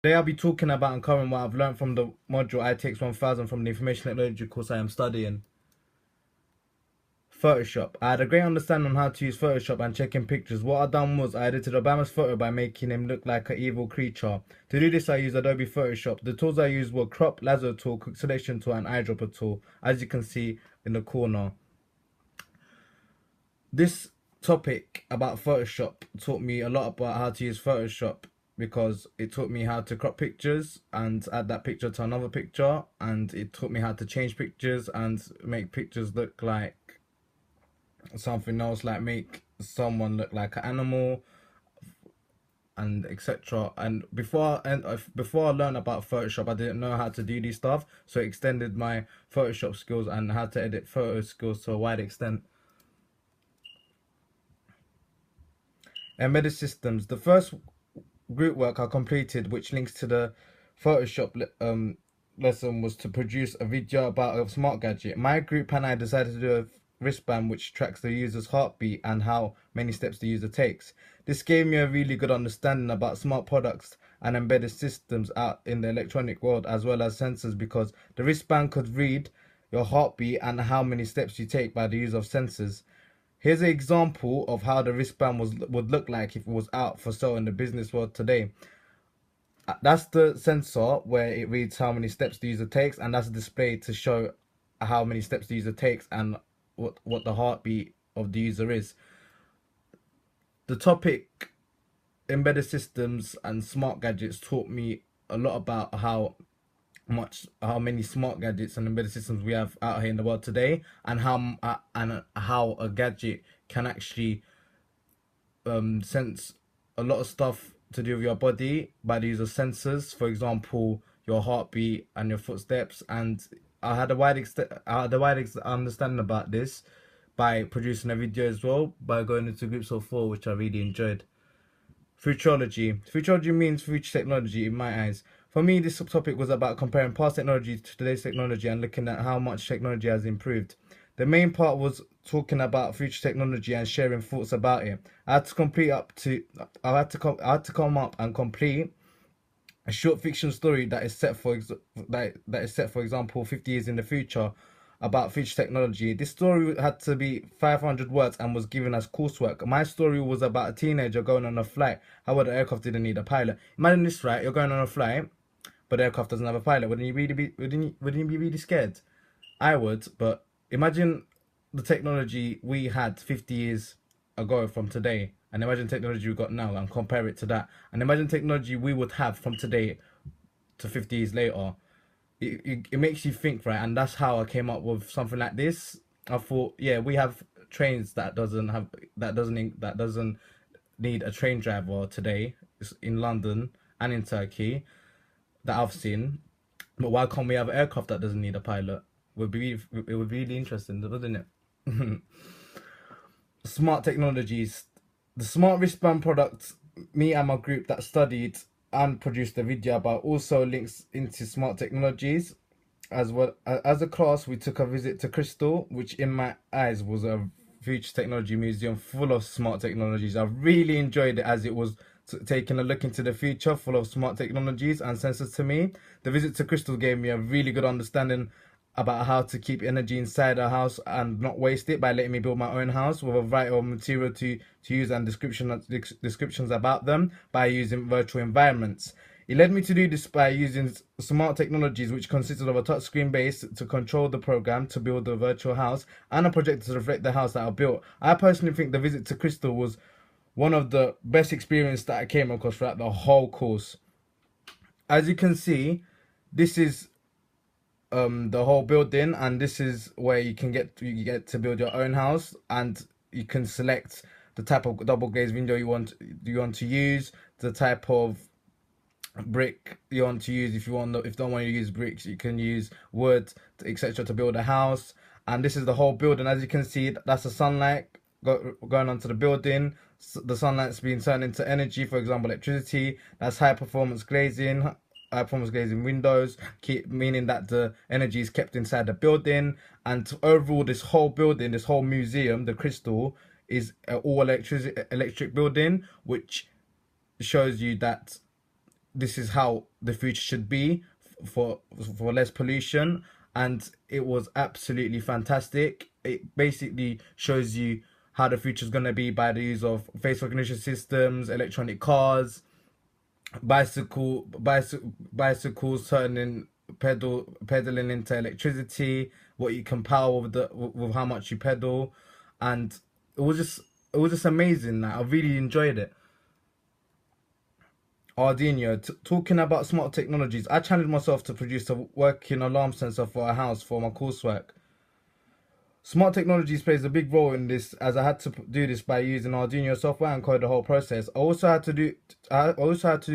Today I'll be talking about and covering what I've learned from the module ITX1000 from the information technology course I am studying. Photoshop. I had a great understanding on how to use Photoshop and checking pictures. What I done was I edited Obama's photo by making him look like an evil creature. To do this I used Adobe Photoshop. The tools I used were Crop, Lasso tool, Quick Selection tool and Eyedropper tool, as you can see in the corner. This topic about Photoshop taught me a lot about how to use Photoshop, because it taught me how to crop pictures and add that picture to another picture, and it taught me how to change pictures and make pictures look like something else, like make someone look like an animal and etc. And before I learned about Photoshop, I didn't know how to do these stuff, so it extended my Photoshop skills and how to edit photo skills to a wide extent. Embedded systems. The first group work I completed, which links to the Photoshop lesson, was to produce a video about a smart gadget. My group and I decided to do a wristband which tracks the user's heartbeat and how many steps the user takes. This gave me a really good understanding about smart products and embedded systems out in the electronic world, as well as sensors, because the wristband could read your heartbeat and how many steps you take by the use of sensors. Here's an example of how the wristband would look like if it was out for sale in the business world today. That's the sensor where it reads how many steps the user takes, and that's a display to show how many steps the user takes and what the heartbeat of the user is. The topic embedded systems and smart gadgets taught me a lot about how many smart gadgets and embedded systems we have out here in the world today, and how a gadget can actually sense a lot of stuff to do with your body by the use of sensors. For example, your heartbeat and your footsteps. And I had a wide understanding about this by producing a video as well, by going into groups of 4, which I really enjoyed. Futurology. Futurology means future technology in my eyes. For me, this topic was about comparing past technology to today's technology and looking at how much technology has improved. The main part was talking about future technology and sharing thoughts about it. I had to come up and complete a short fiction story that is set for example 50 years in the future, about future technology. This story had to be 500 words and was given as coursework. My story was about a teenager going on a flight. How the aircraft didn't need a pilot. Imagine this, right? You're going on a flight, but the aircraft doesn't have a pilot. Wouldn't you be really scared? I would, but imagine the technology we had 50 years ago from today, and imagine technology we got now, and compare it to that, and imagine technology we would have from today to 50 years later. It makes you think, right? And that's how I came up with something like this. I thought, yeah, we have trains that doesn't need a train driver today. It's in London and in Turkey that I've seen, but why can't we have an aircraft that doesn't need a pilot? It would be really interesting, wouldn't it? Smart technologies. The smart wristband product me and my group that studied and produced a video about also links into smart technologies. As well as a class, we took a visit to Crystal, which in my eyes was a future technology museum full of smart technologies. I really enjoyed it, as it was taking a look into the future full of smart technologies and sensors to me. The visit to Crystal gave me a really good understanding about how to keep energy inside a house and not waste it, by letting me build my own house with a variety of material to use and descriptions about them by using virtual environments. It led me to do this by using smart technologies, which consisted of a touchscreen base to control the program to build the virtual house and a projector to reflect the house that I built. I personally think the visit to Crystal was one of the best experiences that I came across throughout the whole course. As you can see, this is the whole building, and this is where you get to build your own house, and you can select the type of double glazed window you want to use, the type of brick you want to use. If you don't want to use bricks, you can use wood, etc., to build a house. And this is the whole building. As you can see, that's the sunlight going onto the building. The sunlight's being turned into energy, for example electricity. That's high performance glazing windows, meaning that the energy is kept inside the building. And overall, this whole building, this whole museum, the Crystal, is an all electric building, which shows you that this is how the future should be for less pollution, and it was absolutely fantastic. It basically shows you how the future is going to be by the use of face recognition systems, electronic cars, bicycles turning pedaling into electricity, what you can power with with how much you pedal, and it was just it was just amazing. Like, I really enjoyed it. Arduino, talking about smart technologies, I challenged myself to produce a working alarm sensor for a house for my coursework. Smart technologies plays a big role in this, as I had to do this by using Arduino software and code the whole process. I also had to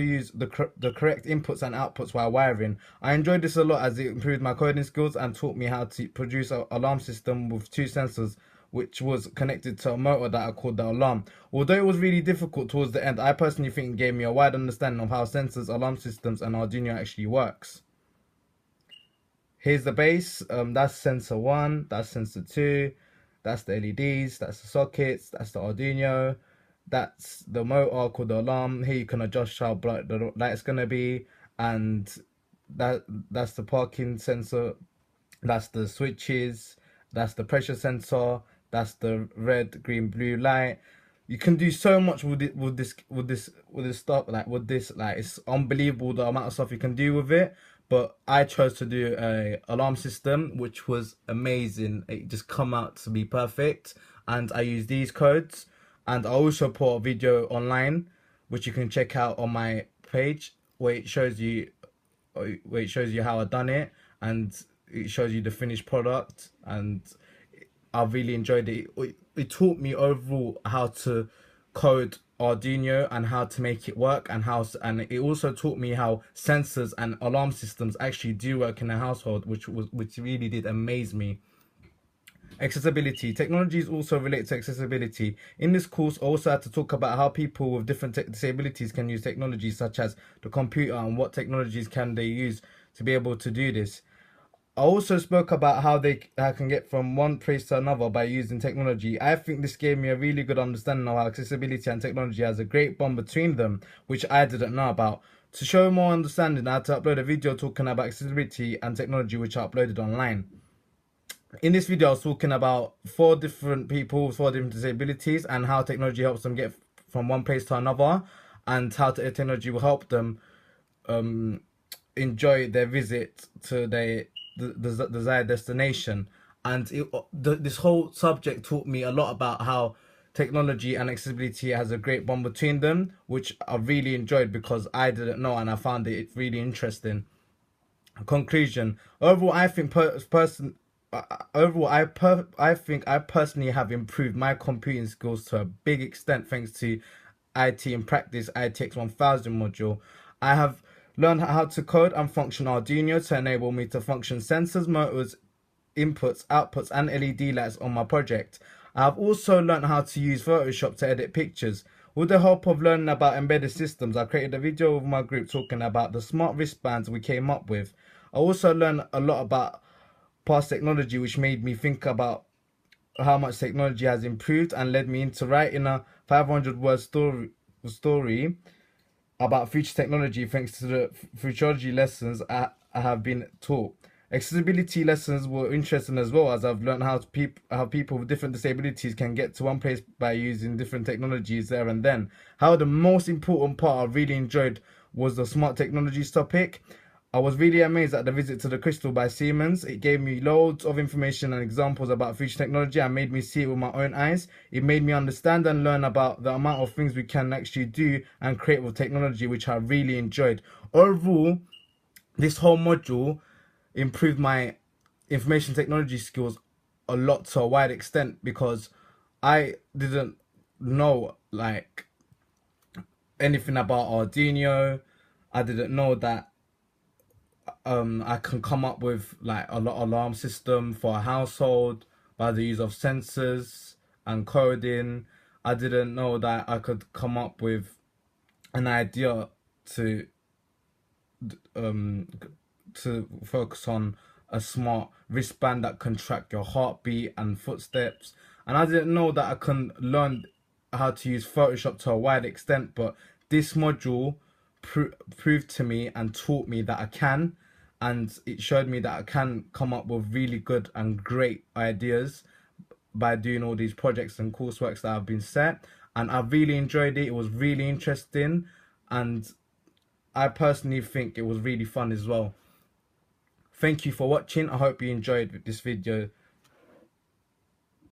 use the correct inputs and outputs while wiring. I enjoyed this a lot as it improved my coding skills and taught me how to produce an alarm system with two sensors, which was connected to a motor that I called the alarm. Although it was really difficult towards the end, I personally think it gave me a wide understanding of how sensors, alarm systems, and Arduino actually works. Here's the base. That's sensor one, that's sensor two, that's the LEDs, that's the sockets, that's the Arduino, that's the motor called the alarm. Here you can adjust how bright the light's gonna be, and that's the parking sensor, that's the switches, that's the pressure sensor, that's the red, green, blue light. You can do so much with it, with this stuff, like with this, like it's unbelievable the amount of stuff you can do with it. But I chose to do a alarm system, which was amazing. It just come out to be perfect, and I use these codes, and I also put a video online, which you can check out on my page, where it shows you how I done it, and it shows you the finished product, and I really enjoyed it. It taught me overall how to code Arduino and how to make it work, and it also taught me how sensors and alarm systems actually do work in a household, which really did amaze me. Accessibility. Technologies also relate to accessibility. In this course, I also had to talk about how people with different disabilities can use technologies such as the computer, and what technologies can they use to be able to do this. I also spoke about how I can get from one place to another by using technology. I think this gave me a really good understanding of how accessibility and technology has a great bond between them, which I didn't know about. To show more understanding, I had to upload a video talking about accessibility and technology, which I uploaded online. In this video, I was talking about four different people with four different disabilities and how technology helps them get from one place to another, and how technology will help them enjoy their visit to their the desired destination. And this whole subject taught me a lot about how technology and accessibility has a great bond between them, which I really enjoyed because I didn't know, and I found it really interesting. Conclusion. Overall, I think I think I personally have improved my computing skills to a big extent thanks to IT in Practice ITX1000 module. I have learned how to code and function Arduino to enable me to function sensors, motors, inputs, outputs, and LED lights on my project. I have also learned how to use Photoshop to edit pictures. With the help of learning about embedded systems, I created a video with my group talking about the smart wristbands we came up with. I also learned a lot about past technology, which made me think about how much technology has improved and led me into writing a 500-word story about future technology thanks to the futurology lessons I have been taught. Accessibility lessons were interesting as well, as I've learned how people with different disabilities can get to one place by using different technologies there and then. However, the most important part I really enjoyed was the smart technologies topic. I was really amazed at the visit to the Crystal by Siemens. It gave me loads of information and examples about future technology and made me see it with my own eyes. It made me understand and learn about the amount of things we can actually do and create with technology, which I really enjoyed. Overall, this whole module improved my information technology skills a lot, to a wide extent, because I didn't know like anything about Arduino. I didn't know that I can come up with like a lot alarm system for a household by the use of sensors and coding. I didn't know that I could come up with an idea to um focus on a smart wristband that can track your heartbeat and footsteps. And I didn't know that I can learn how to use Photoshop to a wide extent, but this module proved to me and taught me that I can, and it showed me that I can come up with really good and great ideas by doing all these projects and courseworks that have been set. And I really enjoyed it. It was really interesting, and I personally think it was really fun as well. Thank you for watching. I hope you enjoyed this video.